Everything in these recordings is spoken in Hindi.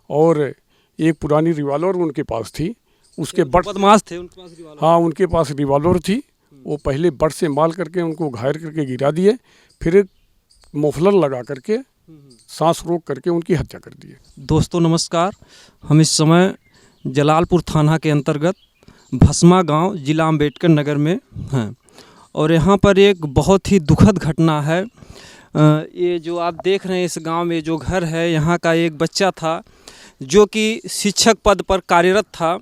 और एक पुरानी रिवॉल्वर उनके पास थी। उसके बट बदमाश थे, उनके पास रिवॉल्वर। हाँ, उनके पास रिवॉल्वर थी। वो पहले बट से मार करके उनको घायल करके गिरा दिए, फिर मफलर लगा करके सांस रोक करके उनकी हत्या कर दी। दोस्तों नमस्कार, हम इस समय जलालपुर थाना के अंतर्गत भस्मा गांव, जिला अम्बेडकर नगर में हैं और यहाँ पर एक बहुत ही दुखद घटना है। ये जो आप देख रहे हैं इस गांव में जो घर है, यहाँ का एक बच्चा था जो कि शिक्षक पद पर कार्यरत था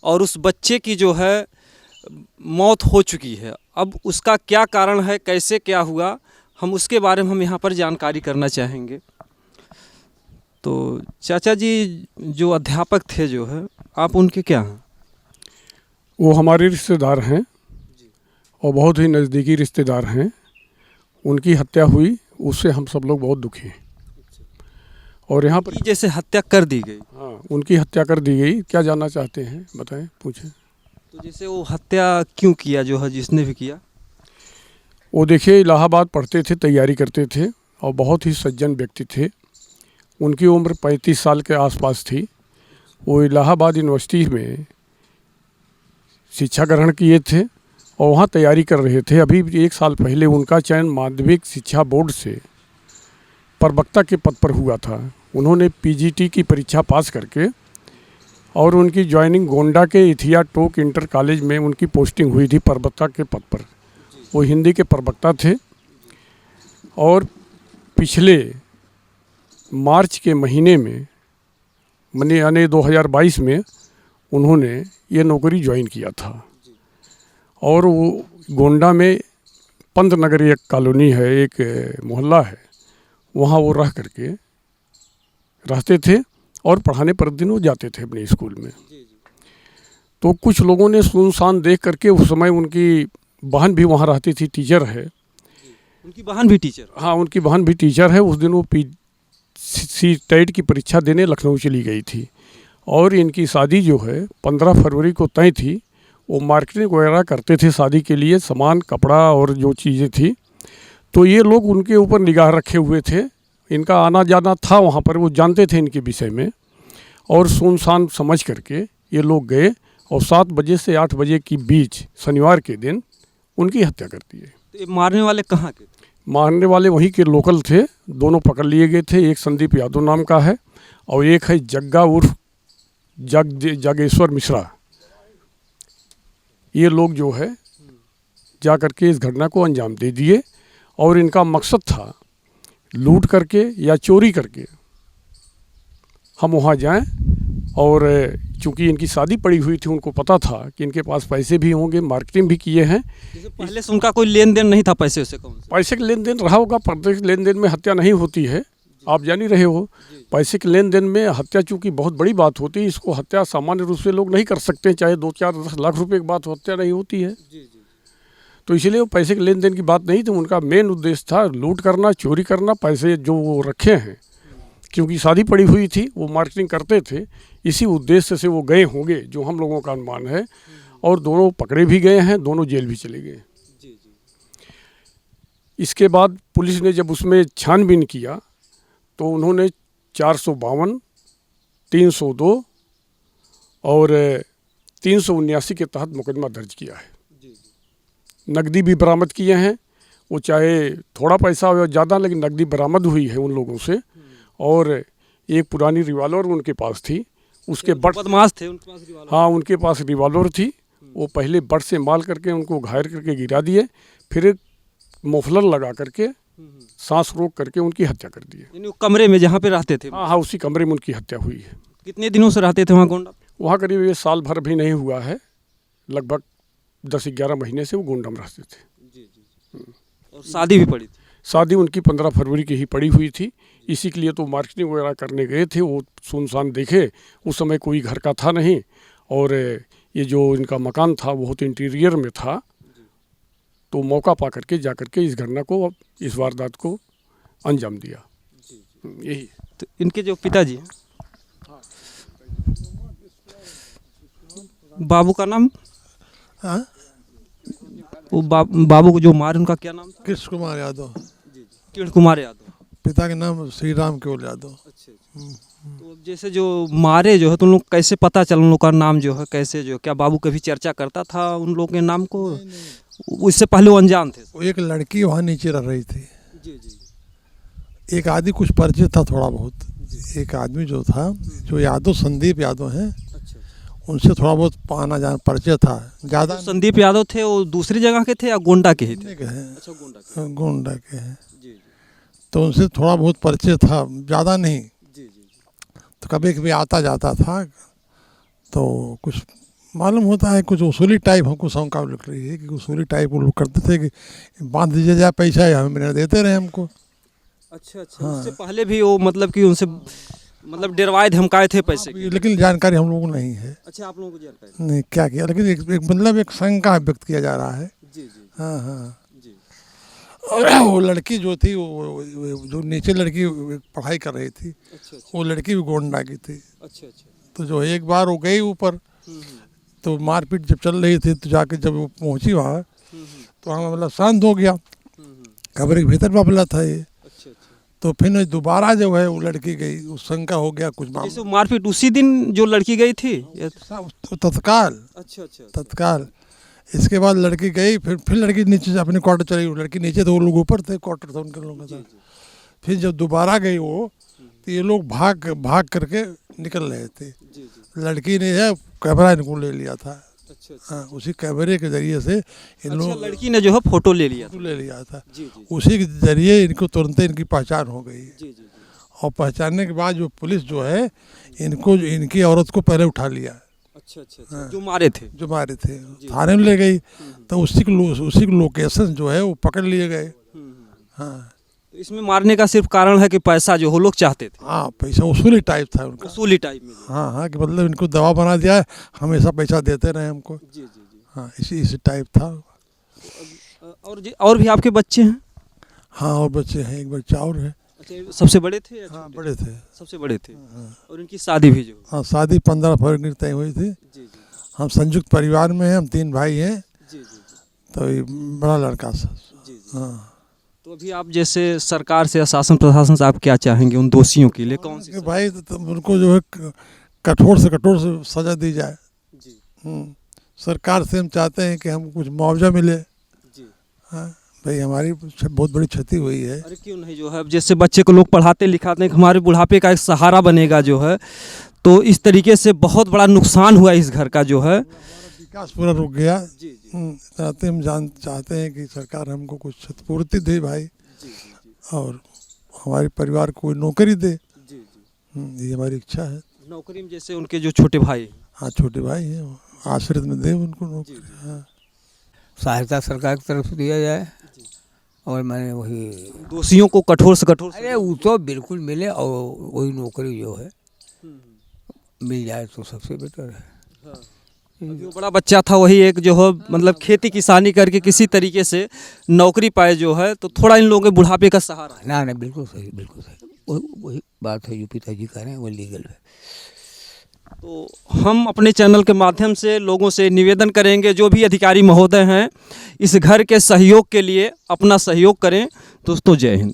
और उस बच्चे की जो है मौत हो चुकी है। अब उसका क्या कारण है, कैसे क्या हुआ, हम उसके बारे में हम यहाँ पर जानकारी करना चाहेंगे। तो चाचा जी जो अध्यापक थे जो है, आप उनके क्या हैं? वो हमारे रिश्तेदार हैं और बहुत ही नज़दीकी रिश्तेदार हैं। उनकी हत्या हुई, उससे हम सब लोग बहुत दुखी हैं। और यहाँ पर जैसे हत्या कर दी गई। हाँ, उनकी हत्या कर दी गई। क्या जानना चाहते हैं, बताएं, पूछें। तो जैसे वो हत्या क्यों किया जो है, जिसने भी किया? वो देखिए, इलाहाबाद पढ़ते थे, तैयारी करते थे और बहुत ही सज्जन व्यक्ति थे। उनकी उम्र 35 साल के आसपास थी। वो इलाहाबाद यूनिवर्सिटी में शिक्षा ग्रहण किए थे और वहाँ तैयारी कर रहे थे। अभी 1 साल पहले उनका चयन माध्यमिक शिक्षा बोर्ड से प्रवक्ता के पद पर हुआ था। उन्होंने पीजीटी की परीक्षा पास करके और उनकी ज्वाइनिंग गोंडा के इथिया टोक इंटर कॉलेज में उनकी पोस्टिंग हुई थी प्रवक्ता के पद पर। वो हिंदी के प्रवक्ता थे और पिछले मार्च के महीने में यानी 2022 में उन्होंने ये नौकरी ज्वाइन किया था। और वो गोंडा में पंत नगर एक कॉलोनी है, एक मोहल्ला है, वहाँ वो रह करके रहते थे और पढ़ाने प्रतिदिन वो जाते थे अपने स्कूल में। तो कुछ लोगों ने सुनसान देख करके, उस समय उनकी बहन भी वहाँ रहती थी, टीचर है। उनकी बहन भी टीचर? हाँ, उनकी बहन भी टीचर है। उस दिन वो टेट की परीक्षा देने लखनऊ चली गई थी और इनकी शादी जो है 15 फरवरी को तय थी। वो मार्केटिंग वगैरह करते थे शादी के लिए, सामान, कपड़ा और जो चीज़ें थी। तो ये लोग उनके ऊपर निगाह रखे हुए थे। इनका आना जाना था वहाँ पर, वो जानते थे इनके विषय में। और सुनसान समझ करके ये लोग गए और 7 बजे से 8 बजे के बीच शनिवार के दिन उनकी हत्या कर दी है। तो ये मारने वाले कहाँ के? मारने वाले वहीं के लोकल थे। दोनों पकड़ लिए गए थे। एक संदीप यादव नाम का है और एक है जग्गा उर्फ जागेश्वर मिश्रा। ये लोग जो है जा करके इस घटना को अंजाम दे दिए और इनका मकसद था लूट करके या चोरी करके हम वहाँ जाएं। और चूँकि इनकी शादी पड़ी हुई थी, उनको पता था कि इनके पास पैसे भी होंगे, मार्केटिंग भी किए हैं। पहले से उनका कोई लेन देन नहीं था पैसे से? कौन से पैसे के लेन देन रहा होगा, प्रत्येक लेन देन में हत्या नहीं होती है, आप जान ही रहे हो। पैसे के लेन देन में हत्या चूँकि बहुत बड़ी बात होती है, इसको हत्या सामान्य रूप से लोग नहीं कर सकते, चाहे 2-4 लाख रुपए की बात हत्या नहीं होती है। तो इसलिए वो पैसे के लेन देन की बात नहीं थी। उनका मेन उद्देश्य था लूट करना, चोरी करना। पैसे जो वो रखे हैं, क्योंकि शादी पड़ी हुई थी, वो मार्केटिंग करते थे, इसी उद्देश्य से वो गए होंगे, जो हम लोगों का अनुमान है। और दोनों पकड़े भी गए हैं, दोनों जेल भी चले गए। इसके बाद पुलिस ने जब उसमें छानबीन किया तो उन्होंने 452, 302 और 379 के तहत मुकदमा दर्ज किया है। नकदी भी बरामद किए हैं। वो चाहे थोड़ा पैसा हो या ज़्यादा, लेकिन नकदी बरामद हुई है उन लोगों से। और एक पुरानी रिवॉल्वर उनके पास थी। उसके बट बदमाश थे, उनके पास रिवॉल्वर? हाँ, उनके पास रिवॉल्वर थी। वो पहले बट से मार करके उनको घायल करके गिरा दिए, फिर मफलर लगा करके सांस रोक करके उनकी हत्या कर दी है। यानी वो कमरे में जहाँ पे रहते थे? हाँ, उसी कमरे में उनकी हत्या हुई है। कितने दिनों से रहते थे वहाँ गोंडा? वहाँ करीब ये साल भर भी नहीं हुआ है, लगभग 10-11 महीने से वो गोंडा में रहते थे। और शादी भी पड़ी थी? शादी उनकी 15 फरवरी की ही पड़ी हुई थी। इसी के लिए तो मार्केटिंग वगैरह करने गए थे। वो सुनसान देखे, उस समय कोई घर का था नहीं। और ये जो इनका मकान था बहुत इंटीरियर में था। तो मौका पा करके जा करके इस घटना को, इस वारदात को अंजाम दिया। यही। तो इनके जो पिताजी हैं, बाबू का नाम? हाँ, वो बाबू को जो मारे, उनका क्या नाम था? कृष्ण कुमार यादव। किरण कुमार यादव। पिता के नाम श्री राम केवल यादव। अच्छा। तो अब जैसे जो मारे जो है तो उन लोग कैसे पता चला उन लोग का नाम जो है, कैसे जो क्या बाबू कभी चर्चा करता था उन लोगों के नाम को? उससे पहले वो अनजान थे? वो एक लड़की वहाँ नीचे रह रही थी, जी जी। एक आदमी कुछ परिचित था थोड़ा बहुत, एक आदमी जो था जो यादव संदीप यादव हैं, अच्छा। उनसे थोड़ा बहुत आना जाना परिचय था, ज़्यादा जो संदीप यादव थे वो दूसरी जगह के थे या गोंडा के ही थे? अच्छा, गोंडा के। गोंडा के हैं। जी जी तो उनसे थोड़ा बहुत परिचय था, ज़्यादा नहीं। जी जी। तो कभी कभी आता जाता था, तो कुछ मालूम होता है कुछ उसूली टाइप हमको शंका लग रही है कि उसूली टाइप वो लोग करते थे कि बांध दीजिए जाए पैसा है, हमें मिलने देते रहे हमको। अच्छा अच्छा। उससे पहले भी वो मतलब कि उनसे मतलब डरवाए धमकाए थे पैसे की? लेकिन जानकारी हम लोगों को नहीं है। अच्छा, आप लोगों को जानकारी नहीं क्या किया, लेकिन एक मतलब एक शंका व्यक्त किया जा रहा है। जी जी हाँ हाँ। जी। वो लड़की जो थी वो जो नीचे लड़की पढ़ाई कर रही थी, अच्छा अच्छा वो लड़की भी गोंडा की थी। अच्छा अच्छा। तो जो एक बार वो गई ऊपर, तो मारपीट जब चल रही थी तो जाके जब वो पहुंची वहाँ, तो वहाँ मतलब शांत हो गया, कमरे के भीतर मामला था ये। अच्छा अच्छा। तो फिर दोबारा जो है वो लड़की गई, उस शंका हो गया कुछ जैसे मामला मारपीट उसी दिन जो लड़की गई थी? तो तत्काल अच्छा अच्छा। तत्काल इसके बाद लड़की गई, फिर लड़की नीचे से अपने क्वार्टर चली गई। लड़की नीचे तो वो लोग ऊपर थे, क्वार्टर था उनके लोगों का। फिर जब दोबारा गई वो, तो ये लोग भाग करके निकल रहे थे। जी जी। लड़की ने है कैमरा इनको ले लिया था। अच्छा अच्छा। हाँ, उसी कैमरे के जरिए से इन अच्छा, लोग लड़की ने जो है फोटो ले लिया था? ले लिया था। जी जी उसी के जरिए इनको तुरंत इनकी पहचान हो गई। जी जी। और पहचानने के बाद जो पुलिस जो है इनकी औरत को पहले उठा लिया, अच्छा अच्छा अच्छा। जो मारे थे? जो मारे थे, थाने में ले गई। तो उसी की लोकेशन जो है वो पकड़ लिए गए। हाँ तो इसमें मारने का सिर्फ कारण है कि पैसा जो वो लोग चाहते थे? हाँ, पैसा वसूली टाइप था उनका। वसूली टाइप में? हाँ हाँ, कि मतलब इनको दवा बना दिया है, हमेशा पैसा देते रहे हमको। जी जी जी। हाँ, इसी टाइप था। और भी आपके बच्चे हैं? हाँ, और बच्चे हैं, एक बच्चा और है। अच्छा, सबसे बड़े थे या हाँ, छोटे? बड़े थे। सबसे बड़े थे। और इनकी शादी भी जो? हाँ, शादी 15 फरवरी तय हुई थी। जी जी हम संयुक्त परिवार में हैं, हम 3 भाई हैं। जी जी। तो ये बड़ा लड़का सा। जी जी। हाँ, तो अभी आप जैसे सरकार से या शासन प्रशासन से आप क्या चाहेंगे उन दोषियों के लिए? कौन सी कि भाई तो उनको जो है कठोर से सजा दी जाए। जी सरकार से हम चाहते हैं कि हमको कुछ मुआवजा मिले। जी। हाँ भाई, हमारी बहुत बड़ी क्षति हुई है। अरे क्यों नहीं, जो है अब जैसे बच्चे को लोग पढ़ाते लिखाते हैं, हमारे बुढ़ापे का एक सहारा बनेगा जो है, तो इस तरीके से बहुत बड़ा नुकसान हुआ इस घर का जो है। विकास पूरा रुक गया। जी जी हम चाहते हैं कि सरकार हमको कुछ क्षतिपूर्ति दे भाई, जी जी और हमारे परिवार को कोई नौकरी दे। जी जी। ये हमारी इच्छा है। नौकरी में जैसे उनके जो छोटे भाई? हाँ, छोटे भाई हैं, वो आश्रित में दे उनको नौकरी। हाँ, सहायता सरकार की तरफ से दिया जाए, और मैंने वही दोषियों को कठोर से कठोर अरे वो तो बिल्कुल मिले, और वही नौकरी जो है मिल जाए तो सबसे बेटर है। अभी वो बड़ा बच्चा था, वही एक जो है मतलब खेती किसानी करके किसी तरीके से नौकरी पाए जो है, तो थोड़ा इन लोगों के बुढ़ापे का सहारा है। ना बिल्कुल सही, बिल्कुल सही, वही बात है जो पिताजी कह रहे हैं, वो लीगल है। तो हम अपने चैनल के माध्यम से लोगों से निवेदन करेंगे, जो भी अधिकारी महोदय हैं इस घर के सहयोग के लिए अपना सहयोग करें। दोस्तों, जय हिंद।